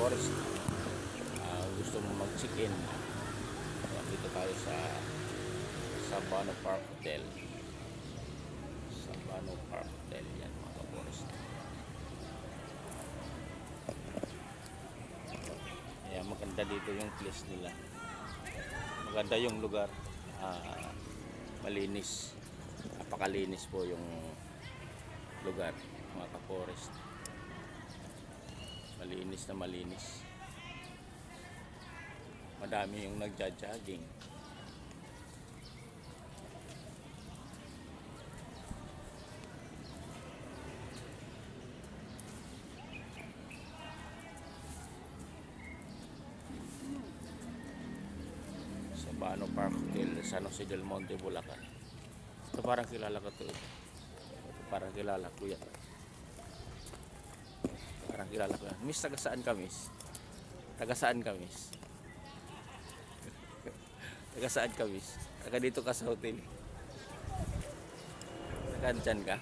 Forest. Gusto mo mag-check-in, dito tayo sa Sabano Park Hotel. Sabano Park Hotel yan mga ka-forest. Ayan, maganda dito yung place nila, maganda yung lugar, malinis, napakalinis po yung lugar mga ka-forest. Malinis na malinis, madami yung nagja-jogging. Sabano Park Hotel, San Jose del Monte, Bulacan. Ito parang kilala ko to. Parang kilala ko yan. Parang kilala ko yan. Miss, taga saan ka, Miss? Taga saan ka, Miss? Taga saan ka, Miss? Taga dito ka sa hotel. Taga dyan ka?